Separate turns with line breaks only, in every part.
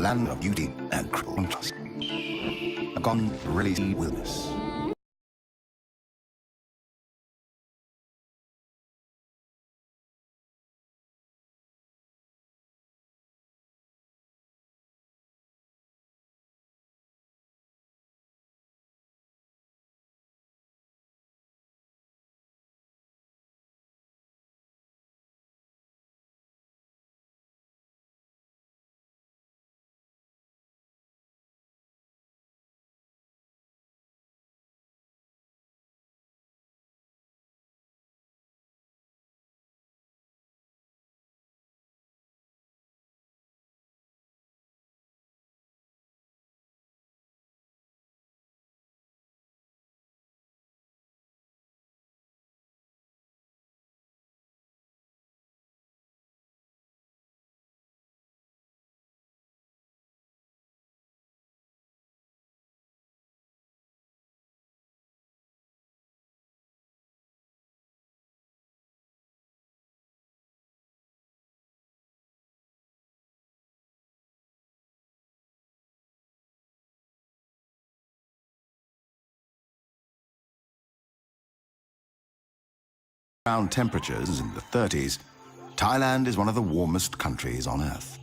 land of beauty and contrast. A gone really wilderness. Around temperatures in the 30s, Thailand is one of the warmest countries on Earth,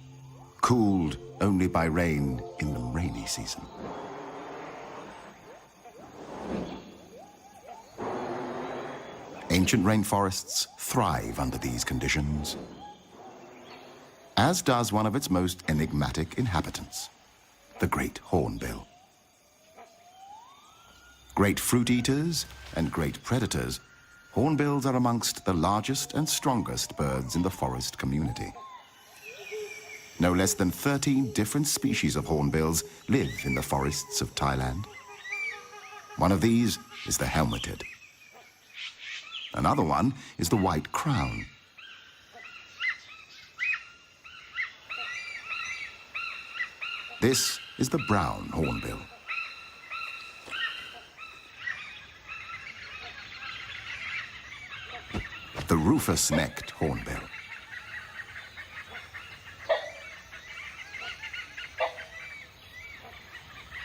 cooled only by rain in the rainy season. Ancient rainforests thrive under these conditions, as does one of its most enigmatic inhabitants, the great hornbill. Great fruit eaters and great predators, hornbills are amongst the largest and strongest birds in the forest community. No less than 13 different species of hornbills live in the forests of Thailand. One of these is the helmeted. Another one is the white crown. This is the brown hornbill. The rufous-necked hornbill.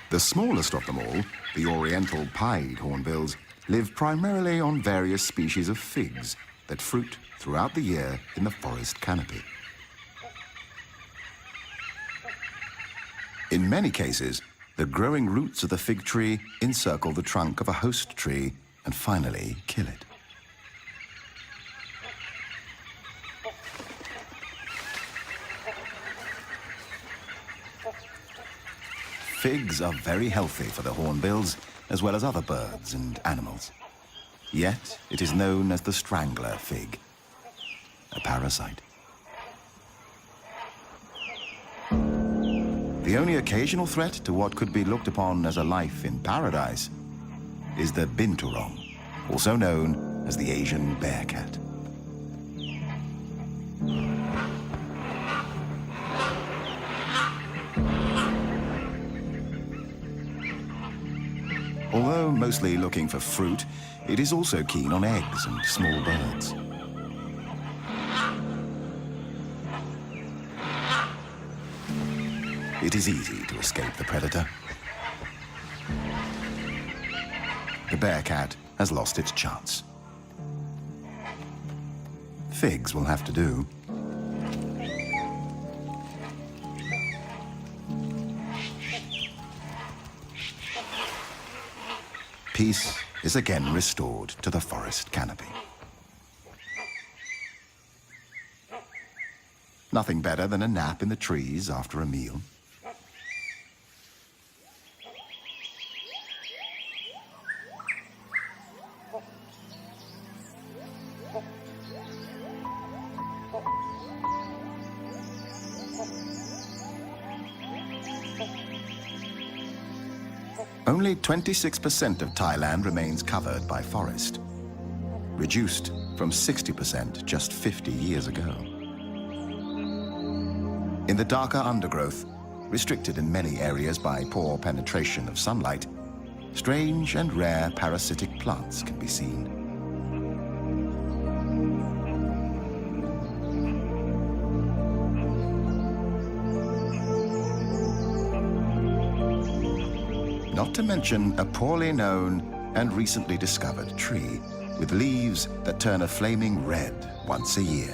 The smallest of them all, the oriental pied hornbills, live primarily on various species of figs that fruit throughout the year in the forest canopy. In many cases, the growing roots of the fig tree encircle the trunk of a host tree and finally kill it. Figs are very healthy for the hornbills, as well as other birds and animals. Yet, it is known as the strangler fig, a parasite. The only occasional threat to what could be looked upon as a life in paradise is the binturong, also known as the Asian bear cat. Although mostly looking for fruit, it is also keen on eggs and small birds. It is easy to escape the predator. The bear cat has lost its chance. Figs will have to do. Peace is again restored to the forest canopy. Nothing better than a nap in the trees after a meal. Only 26% of Thailand remains covered by forest, reduced from 60% just 50 years ago. In the darker undergrowth, restricted in many areas by poor penetration of sunlight, strange and rare parasitic plants can be seen. Not to mention a poorly known and recently discovered tree with leaves that turn a flaming red once a year,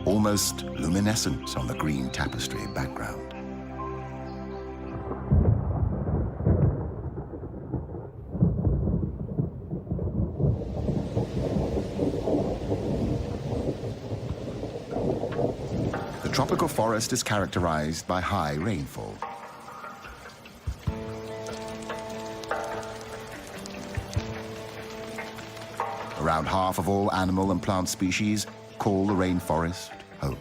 almost luminescent on the green tapestry background. The tropical forest is characterized by high rainfall. Around half of all animal and plant species call the rainforest home.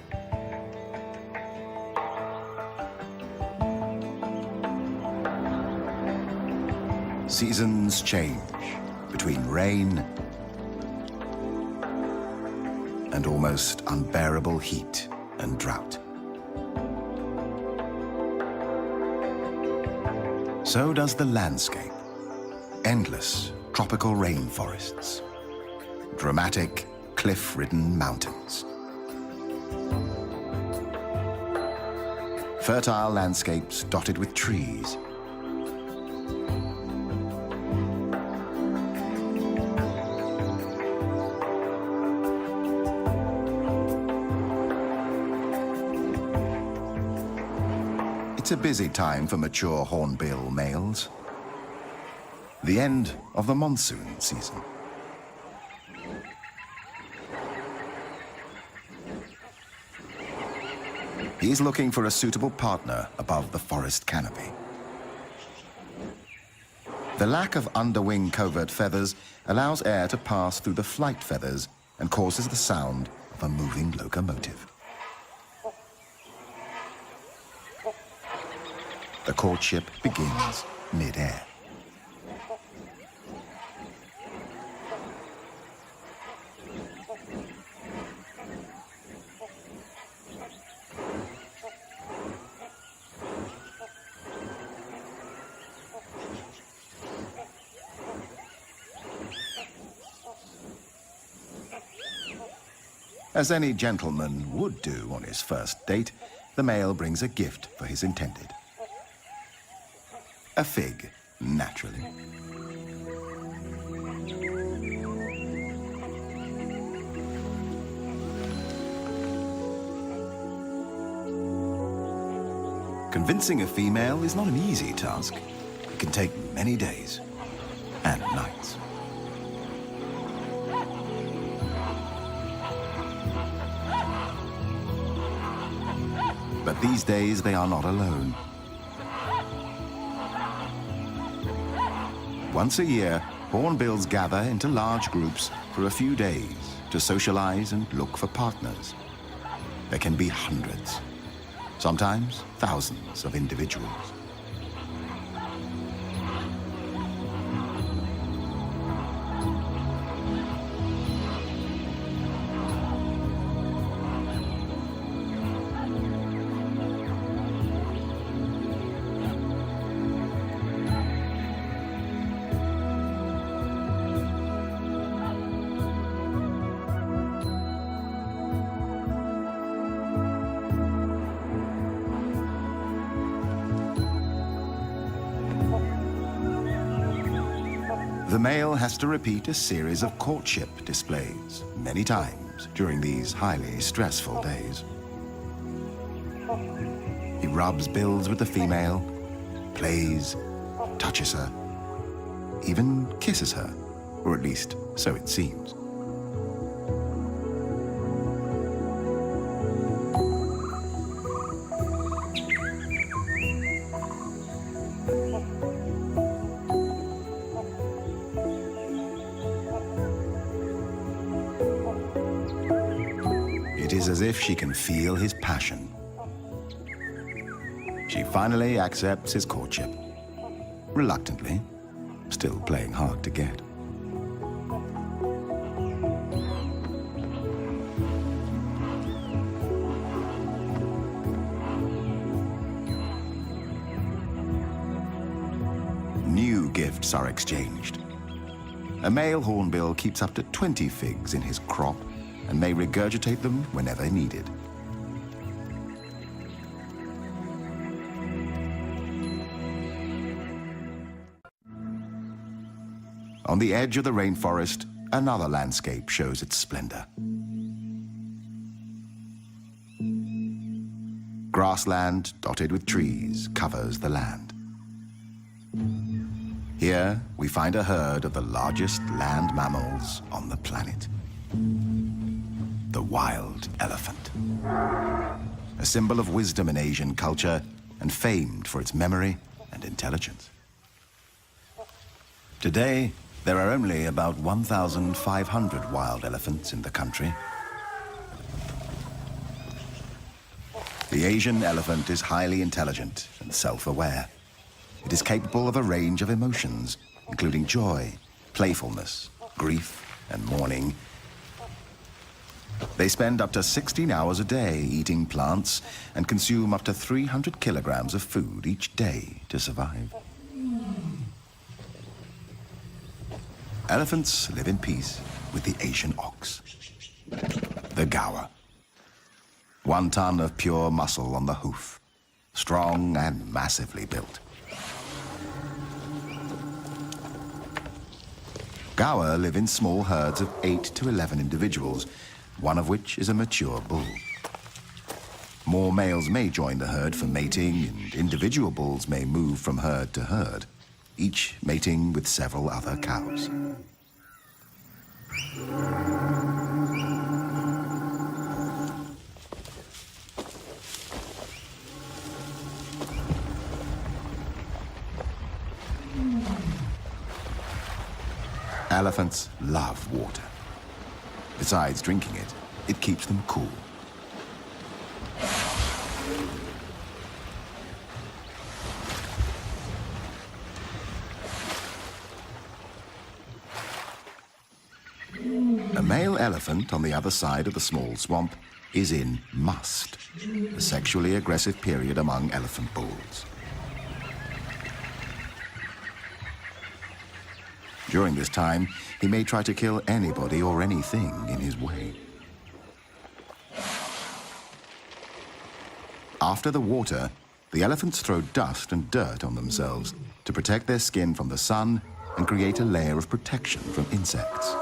Seasons change between rain and almost unbearable heat and drought. So does the landscape. Endless tropical rainforests. Dramatic, cliff-ridden mountains. Fertile landscapes dotted with trees. It's a busy time for mature hornbill males. The end of the monsoon season. He's looking for a suitable partner above the forest canopy. The lack of underwing covert feathers allows air to pass through the flight feathers and causes the sound of a moving locomotive. The courtship begins mid-air. As any gentleman would do on his first date, the male brings a gift for his intended. A fig, naturally. Convincing a female is not an easy task. It can take many days and nights. But these days, they are not alone. Once a year, hornbills gather into large groups for a few days to socialize and look for partners. There can be hundreds, sometimes thousands of individuals. The male has to repeat a series of courtship displays many times during these highly stressful days. He rubs bills with the female, plays, touches her, even kisses her, or at least so it seems. It is as if she can feel his passion. She finally accepts his courtship. Reluctantly, still playing hard to get. New gifts are exchanged. A male hornbill keeps up to 20 figs in his crop and may regurgitate them whenever needed. On the edge of the rainforest, another landscape shows its splendor. Grassland dotted with trees covers the land. Here we find a herd of the largest land mammals on the planet. The wild elephant. A symbol of wisdom in Asian culture and famed for its memory and intelligence. Today, there are only about 1,500 wild elephants in the country. The Asian elephant is highly intelligent and self-aware. It is capable of a range of emotions, including joy, playfulness, grief, and mourning. They spend up to 16 hours a day eating plants and consume up to 300 kilograms of food each day to survive. Elephants live in peace with the Asian ox, the gaur. 1 ton of pure muscle on the hoof, strong and massively built. Gaur live in small herds of 8 to 11 individuals, one of which is a mature bull. More males may join the herd for mating, and individual bulls may move from herd to herd, each mating with several other cows. Elephants love water. Besides drinking it, it keeps them cool. A male elephant on the other side of the small swamp is in must, a sexually aggressive period among elephant bulls. During this time, he may try to kill anybody or anything in his way. After the water, the elephants throw dust and dirt on themselves to protect their skin from the sun and create a layer of protection from insects.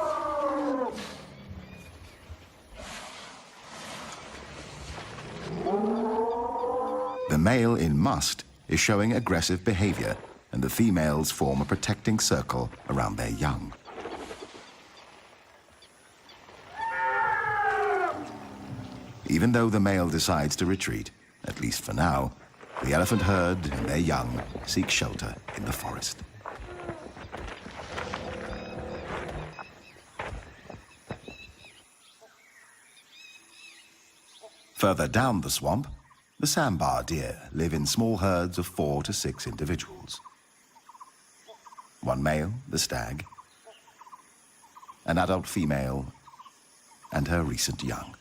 The male in must is showing aggressive behavior, and the females form a protecting circle around their young. Even though the male decides to retreat, at least for now, the elephant herd and their young seek shelter in the forest. Further down the swamp, the sambar deer live in small herds of 4 to 6 individuals. 1 male, the stag, an adult female, and her recent young.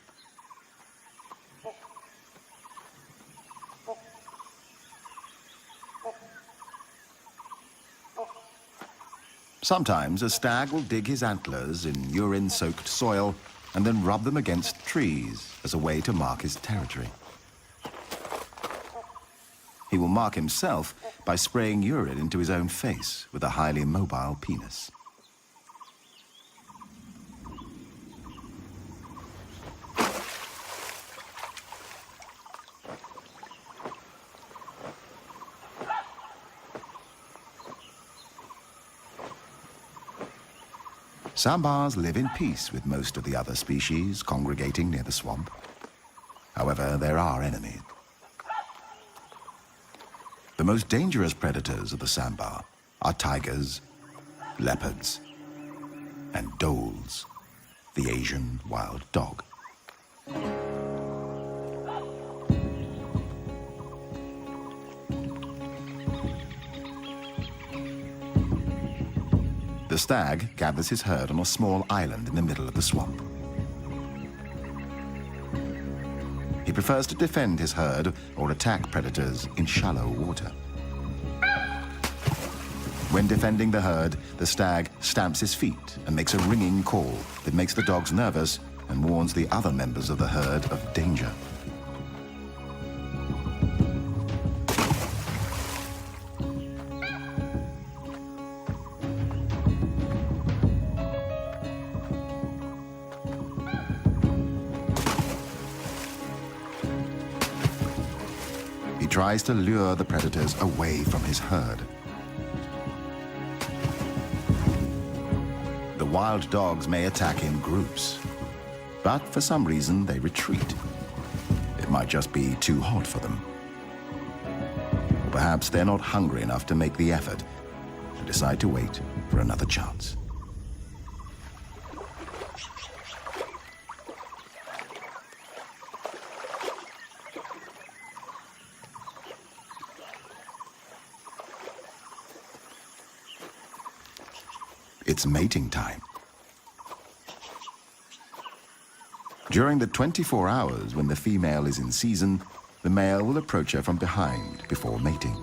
Sometimes a stag will dig his antlers in urine-soaked soil and then rub them against trees as a way to mark his territory. He will mark himself by spraying urine into his own face with a highly mobile penis. Sambars live in peace with most of the other species congregating near the swamp. However, there are enemies. The most dangerous predators of the sambar are tigers, leopards, and dholes, the Asian wild dog. The stag gathers his herd on a small island in the middle of the swamp. He prefers to defend his herd or attack predators in shallow water. When defending the herd, the stag stamps his feet and makes a ringing call that makes the dogs nervous and warns the other members of the herd of danger. tries to lure the predators away from his herd. The wild dogs may attack in groups, but for some reason they retreat. It might just be too hot for them. Or perhaps they're not hungry enough to make the effort and decide to wait for another chance. It's mating time. During the 24 hours when the female is in season, the male will approach her from behind before mating.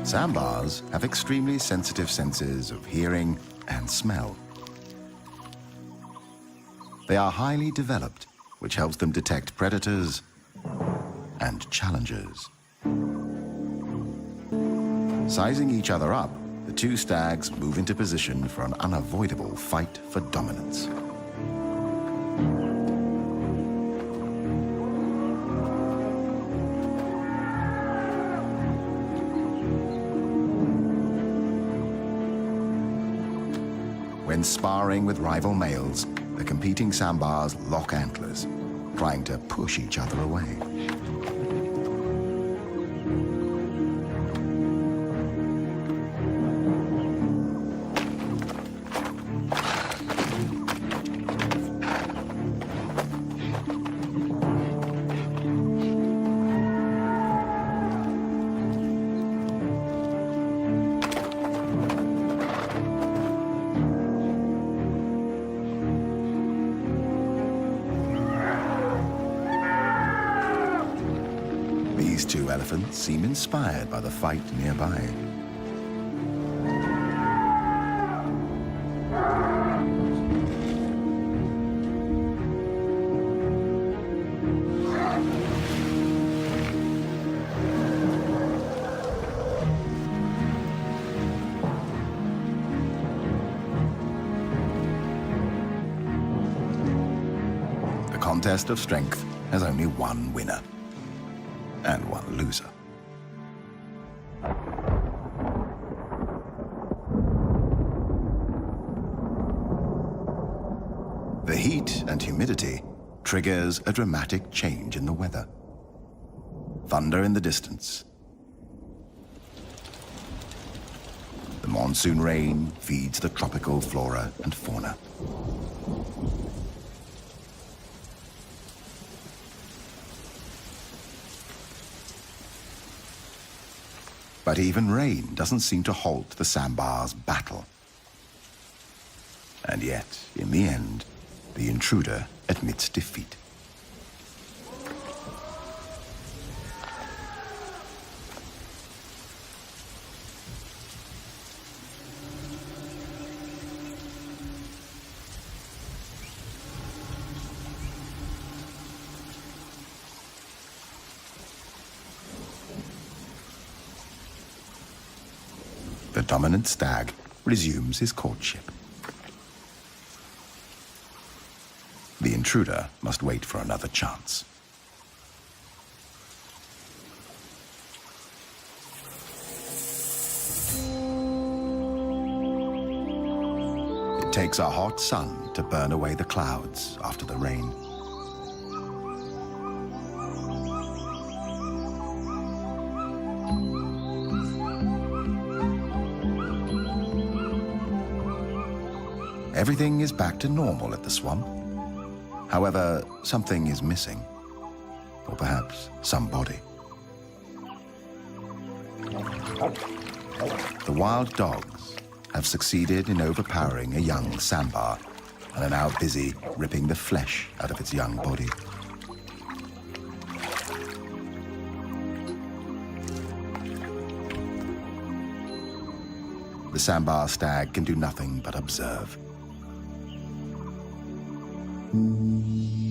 Sambars have extremely sensitive senses of hearing and smell. They are highly developed, which helps them detect predators and challengers. Sizing each other up, the two stags move into position for an unavoidable fight for dominance. When sparring with rival males, the competing sambars lock antlers, trying to push each other away. These two elephants seem inspired by the fight nearby. The contest of strength has only one winner and one loser. The heat and humidity triggers a dramatic change in the weather. Thunder in the distance. The monsoon rain feeds the tropical flora and fauna. But even rain doesn't seem to halt the sambars' battle. And yet, in the end, the intruder admits defeat. The dominant stag resumes his courtship. The intruder must wait for another chance. It takes a hot sun to burn away the clouds after the rain. Everything is back to normal at the swamp. However, something is missing. Or perhaps somebody. The wild dogs have succeeded in overpowering a young sambar and are now busy ripping the flesh out of its young body. The sambar stag can do nothing but observe. In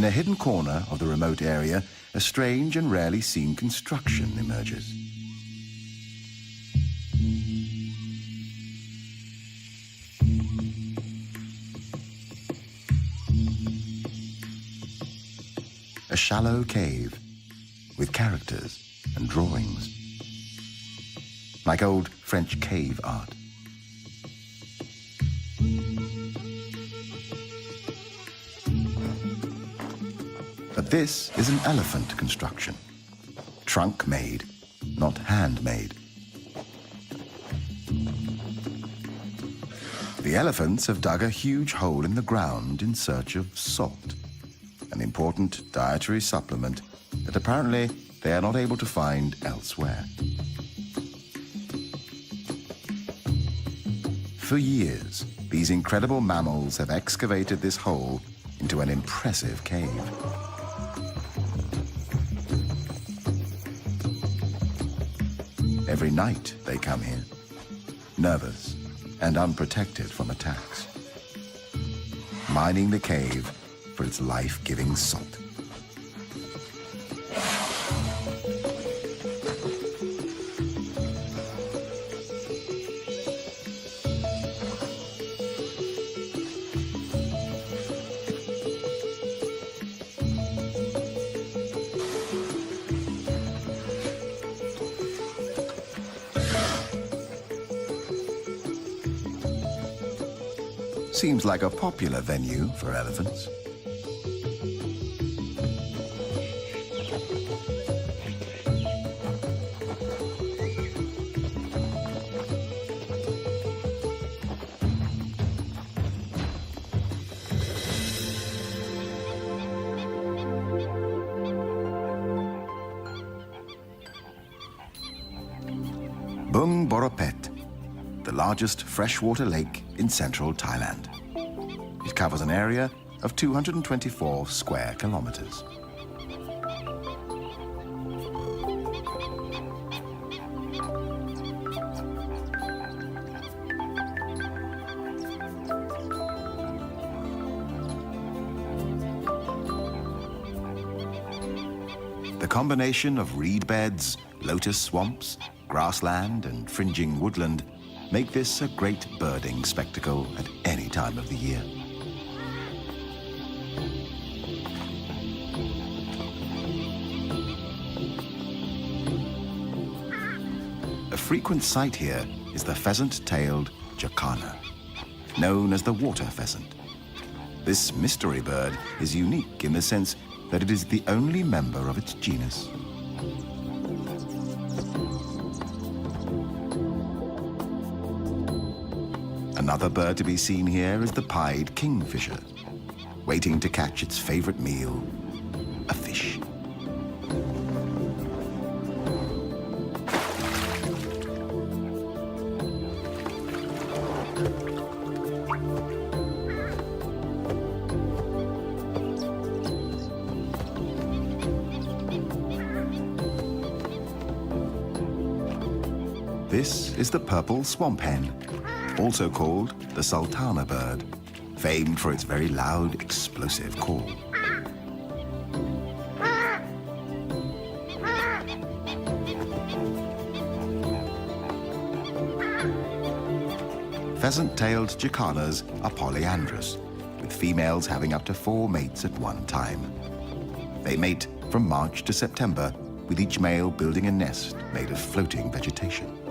a hidden corner of the remote area, a strange and rarely seen construction emerges. A shallow cave with characters and drawings, like old French cave art. But this is an elephant construction, trunk-made, not handmade. The elephants have dug a huge hole in the ground in search of salt, an important dietary supplement that apparently they are not able to find elsewhere. For years, these incredible mammals have excavated this hole into an impressive cave. Every night they come here, nervous and unprotected from attacks, mining the cave for its life-giving salt. Seems like a popular venue for elephants. Bung Boropet, the largest freshwater lake in central Thailand. It covers an area of 224 square kilometers. The combination of reed beds, lotus swamps, grassland and fringing woodland make this a great birding spectacle at any time of the year. A frequent sight here is the pheasant-tailed jacana, known as the water pheasant. This mystery bird is unique in the sense that it is the only member of its genus. Another bird to be seen here is the pied kingfisher, waiting to catch its favorite meal, a fish. This is the purple swamp hen, also called the sultana bird, famed for its very loud, explosive call. Pheasant-tailed jacanas are polyandrous, with females having up to 4 mates at one time. They mate from March to September, with each male building a nest made of floating vegetation.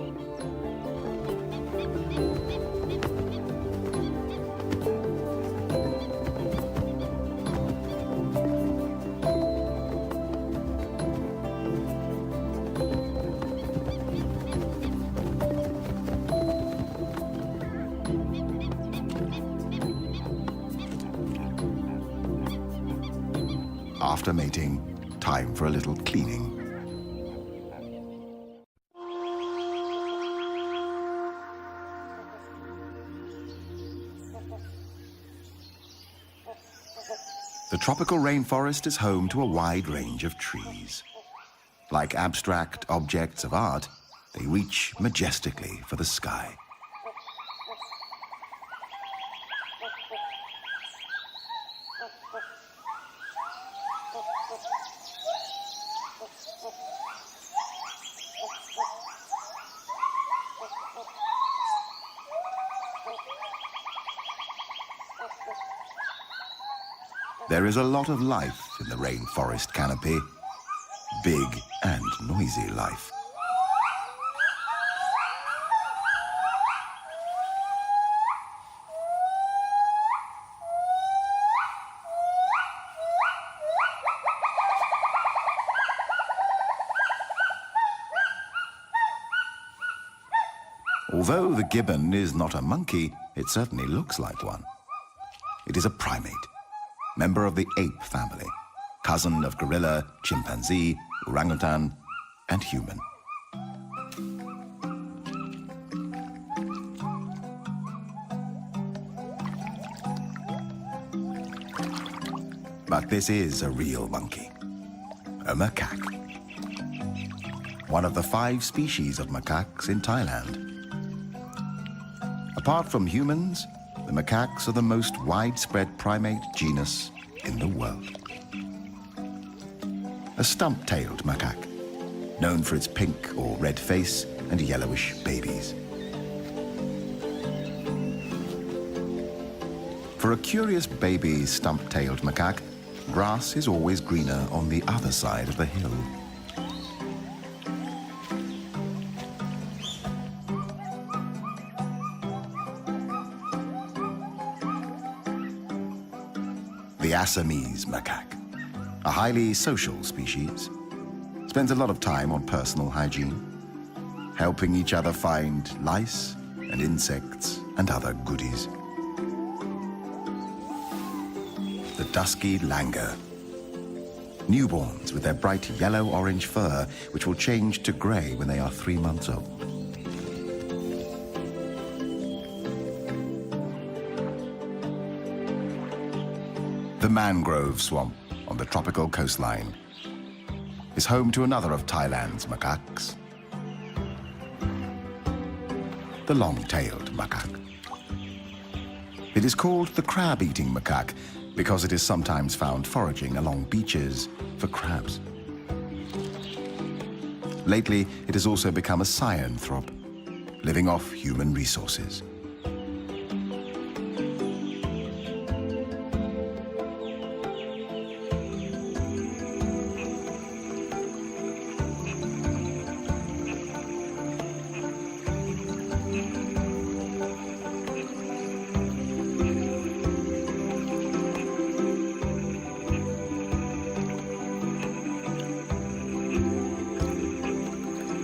After mating, time for a little cleaning. The tropical rainforest is home to a wide range of trees. Like abstract objects of art, they reach majestically for the sky. There is a lot of life in the rainforest canopy. Big and noisy life. Although the gibbon is not a monkey, it certainly looks like one. It is a primate, member of the ape family, cousin of gorilla, chimpanzee, orangutan, and human. But this is a real monkey, a macaque. One of the 5 species of macaques in Thailand. Apart from humans, the macaques are the most widespread primate genus in the world. A stump-tailed macaque, known for its pink or red face and yellowish babies. For a curious baby stump-tailed macaque, grass is always greener on the other side of the hill. The Assamese macaque, a highly social species, spends a lot of time on personal hygiene, helping each other find lice and insects and other goodies. The dusky langur, newborns with their bright yellow-orange fur, which will change to grey when they are 3 months old. The mangrove swamp on the tropical coastline is home to another of Thailand's macaques, the long-tailed macaque. It is called the crab-eating macaque because it is sometimes found foraging along beaches for crabs. Lately, it has also become a cyanthrope, living off human resources.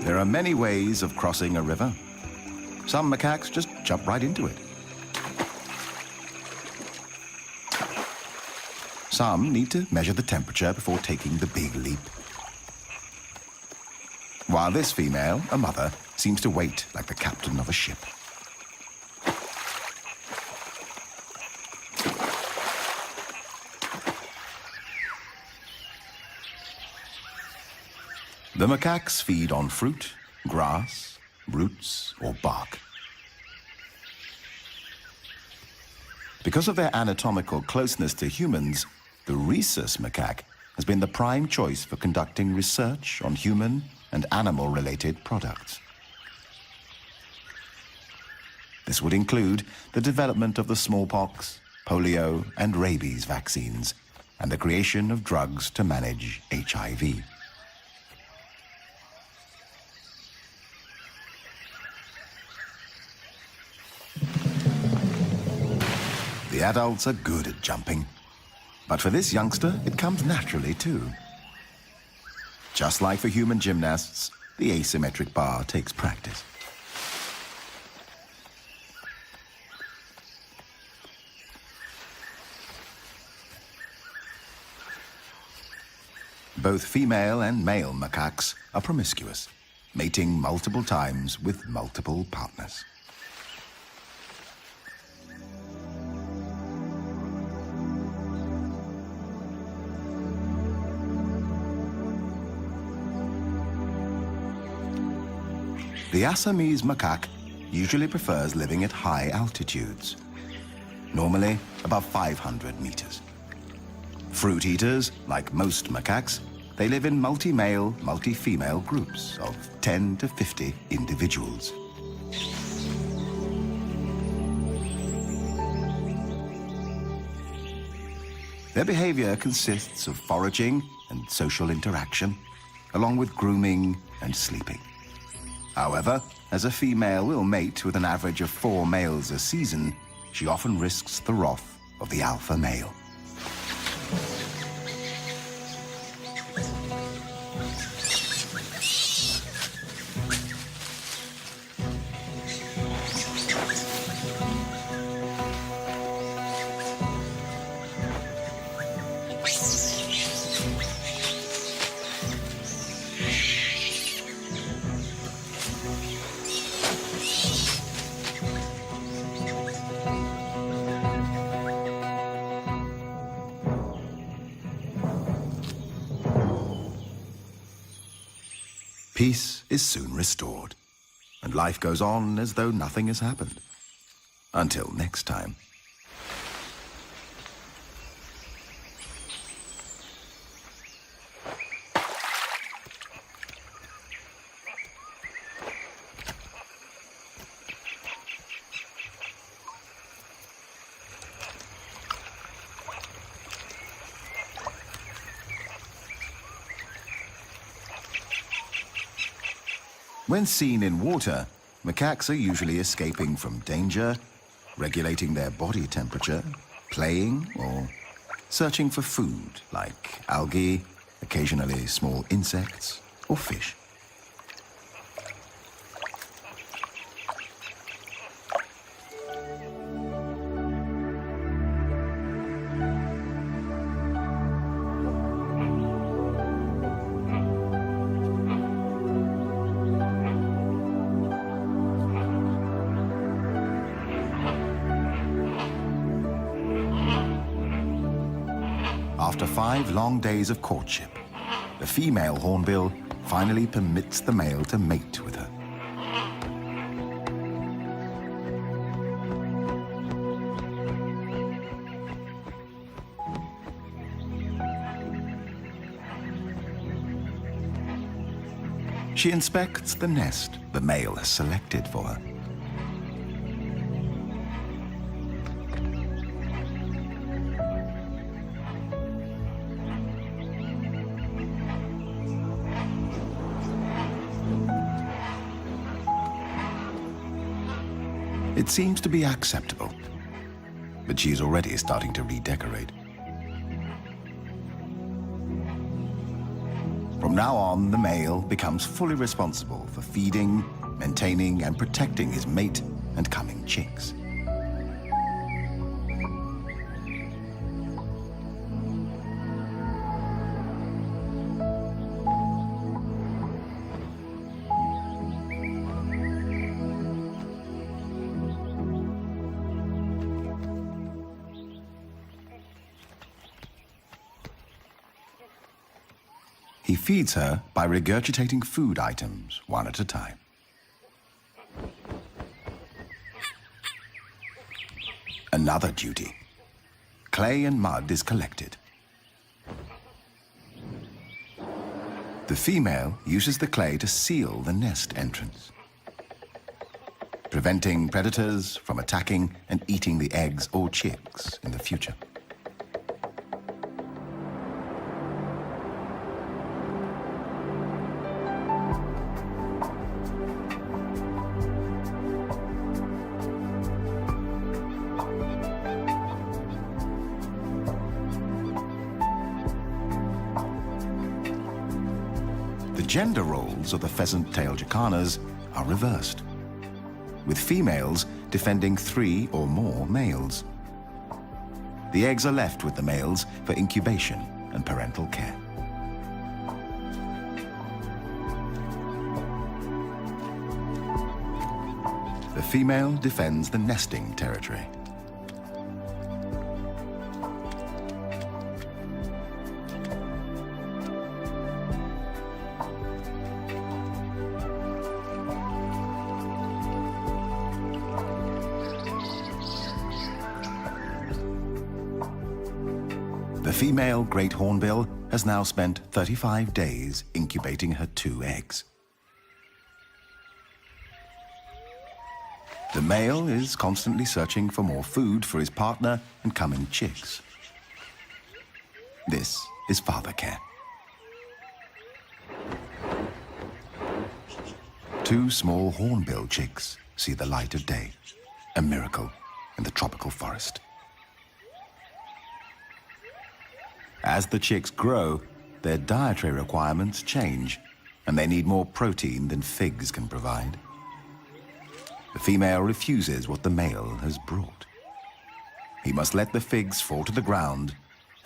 There are many ways of crossing a river. Some macaques just jump right into it. Some need to measure the temperature before taking the big leap. While this female, a mother, seems to wait like the captain of a ship. The macaques feed on fruit, grass, roots, or bark. Because of their anatomical closeness to humans, the rhesus macaque has been the prime choice for conducting research on human and animal-related products. This would include the development of the smallpox, polio, and rabies vaccines, and the creation of drugs to manage HIV. The adults are good at jumping, but for this youngster, it comes naturally too. Just like for human gymnasts, the asymmetric bar takes practice. Both female and male macaques are promiscuous, mating multiple times with multiple partners. The Assamese macaque usually prefers living at high altitudes, normally above 500 meters. Fruit eaters, like most macaques, they live in multi-male, multi-female groups of 10 to 50 individuals. Their behavior consists of foraging and social interaction, along with grooming and sleeping. However, as a female will mate with an average of 4 males a season, she often risks the wrath of the alpha male. Peace is soon restored, and life goes on as though nothing has happened. Until next time. When seen in water, macaques are usually escaping from danger, regulating their body temperature, playing, or searching for food like algae, occasionally small insects, or fish. After 5 long days of courtship, the female hornbill finally permits the male to mate with her. She inspects the nest the male has selected for her. It seems to be acceptable, but she's already starting to redecorate. From now on, the male becomes fully responsible for feeding, maintaining, and protecting his mate and coming chicks. He feeds her by regurgitating food items one at a time. Another duty. Clay and mud is collected. The female uses the clay to seal the nest entrance, preventing predators from attacking and eating the eggs or chicks in the future. The gender roles of the pheasant-tailed jacanas are reversed, with females defending 3 or more males. The eggs are left with the males for incubation and parental care. The female defends the nesting territory. The female great hornbill has now spent 35 days incubating her 2 eggs. The male is constantly searching for more food for his partner and coming chicks. This is father care. Two small hornbill chicks see the light of day, a miracle in the tropical forest. As the chicks grow, their dietary requirements change, and they need more protein than figs can provide. The female refuses what the male has brought. He must let the figs fall to the ground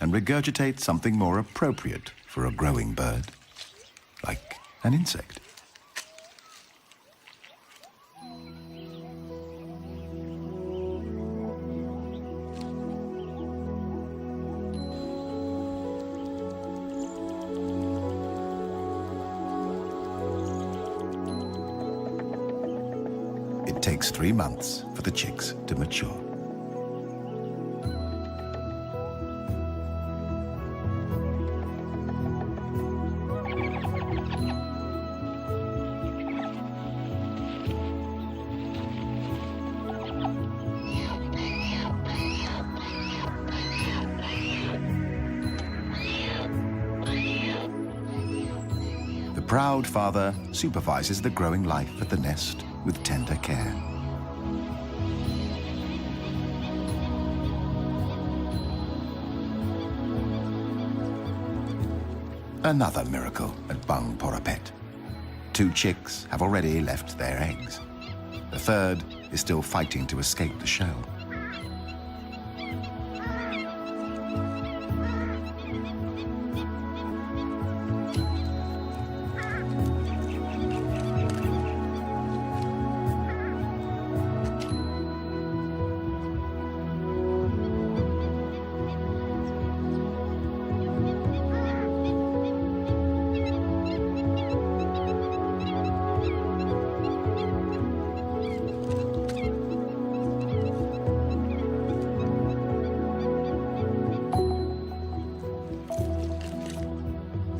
and regurgitate something more appropriate for a growing bird, like an insect. It takes 3 months for the chicks to mature. The proud father supervises the growing life at the nest with tender care. Another miracle at Bang Porapet. 2 chicks have already left their eggs. The third is still fighting to escape the shell.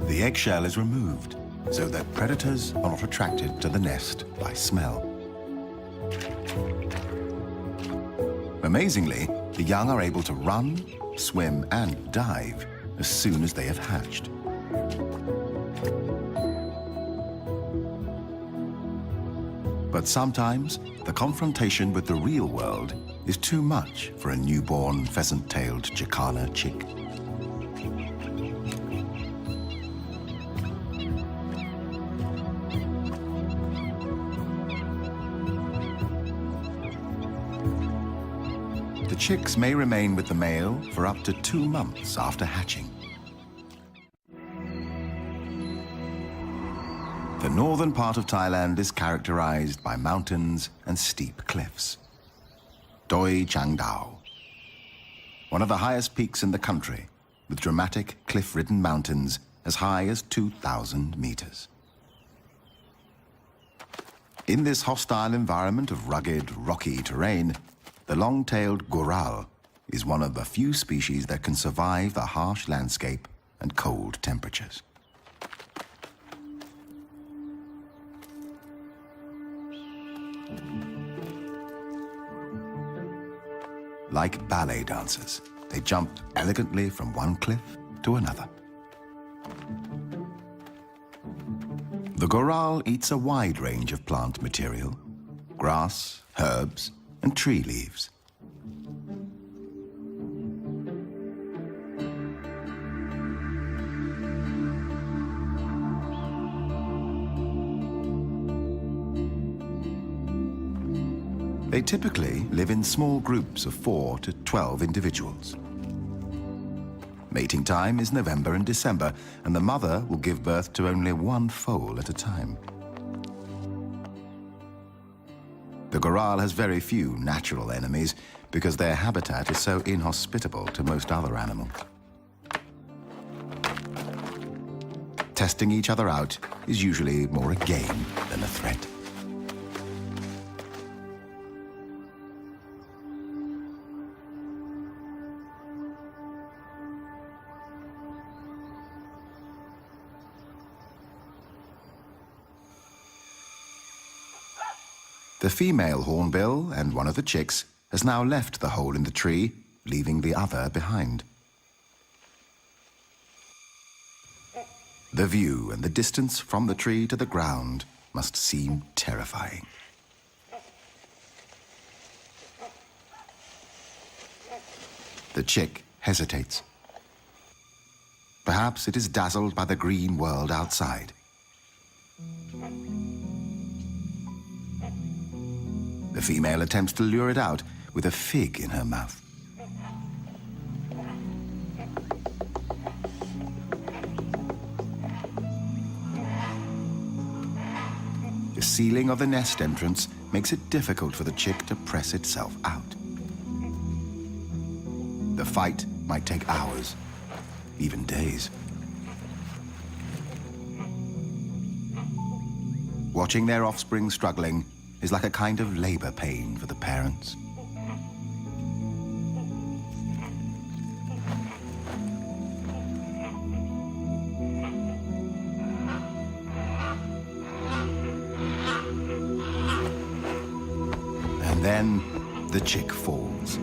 The eggshell is removed so that predators are not attracted to the nest by smell. Amazingly, the young are able to run, swim, and dive as soon as they have hatched. But sometimes, the confrontation with the real world is too much for a newborn pheasant-tailed Jacana chick. The chicks may remain with the male for up to 2 months after hatching. The northern part of Thailand is characterized by mountains and steep cliffs. Doi Chang Dao, one of the highest peaks in the country, with dramatic cliff-ridden mountains as high as 2,000 meters. In this hostile environment of rugged, rocky terrain, the long-tailed goral is one of the few species that can survive the harsh landscape and cold temperatures. Like ballet dancers, they jump elegantly from one cliff to another. The goral eats a wide range of plant material: grass, herbs, and tree leaves. They typically live in small groups of 4 to 12 individuals. Mating time is November and December, and the mother will give birth to only 1 foal at a time. The goral has very few natural enemies because their habitat is so inhospitable to most other animals. Testing each other out is usually more a game than a threat. The female hornbill and one of the chicks has now left the hole in the tree, leaving the other behind. The view and the distance from the tree to the ground must seem terrifying. The chick hesitates. Perhaps it is dazzled by the green world outside. The female attempts to lure it out with a fig in her mouth. The ceiling of the nest entrance makes it difficult for the chick to press itself out. The fight might take hours, even days. Watching their offspring struggling is like a kind of labor pain for the parents. And then the chick falls,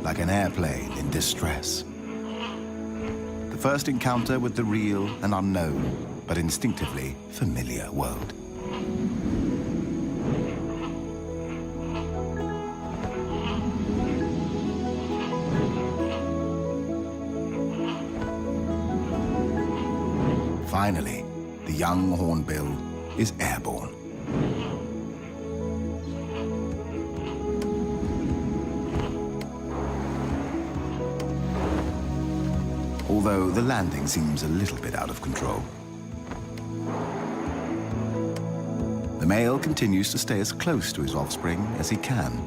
like an airplane in distress. The first encounter with the real and unknown, but instinctively familiar world. Finally, the young hornbill is airborne. Although the landing seems a little bit out of control. The male continues to stay as close to his offspring as he can.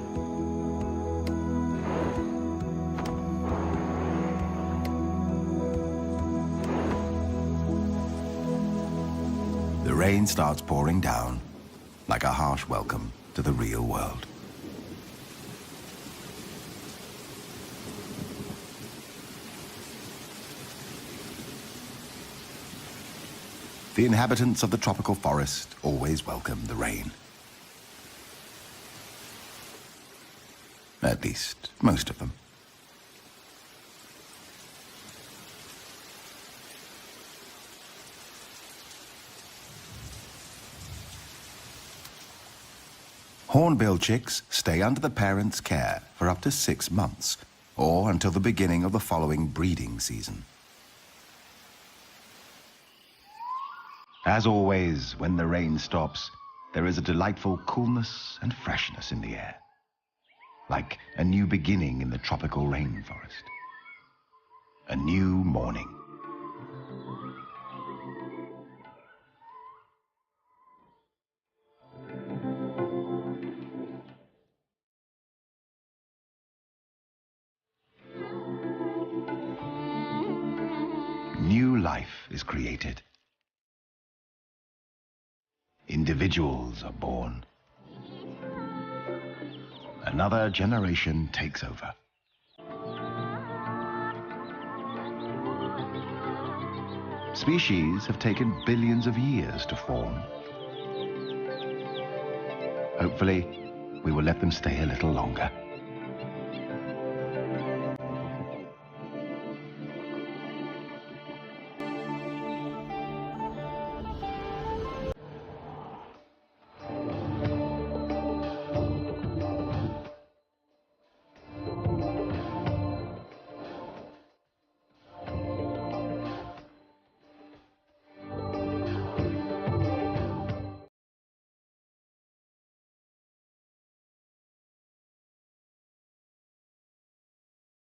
The rain starts pouring down, like a harsh welcome to the real world. The inhabitants of the tropical forest always welcome the rain. At least, most of them. Hornbill chicks stay under the parents' care for up to 6 months, or until the beginning of the following breeding season. As always, when the rain stops, there is a delightful coolness and freshness in the air, like a new beginning in the tropical rainforest. A new morning. New life is created. Individuals are born. Another generation takes over. Species have taken billions of years to form. Hopefully, we will let them stay a little longer.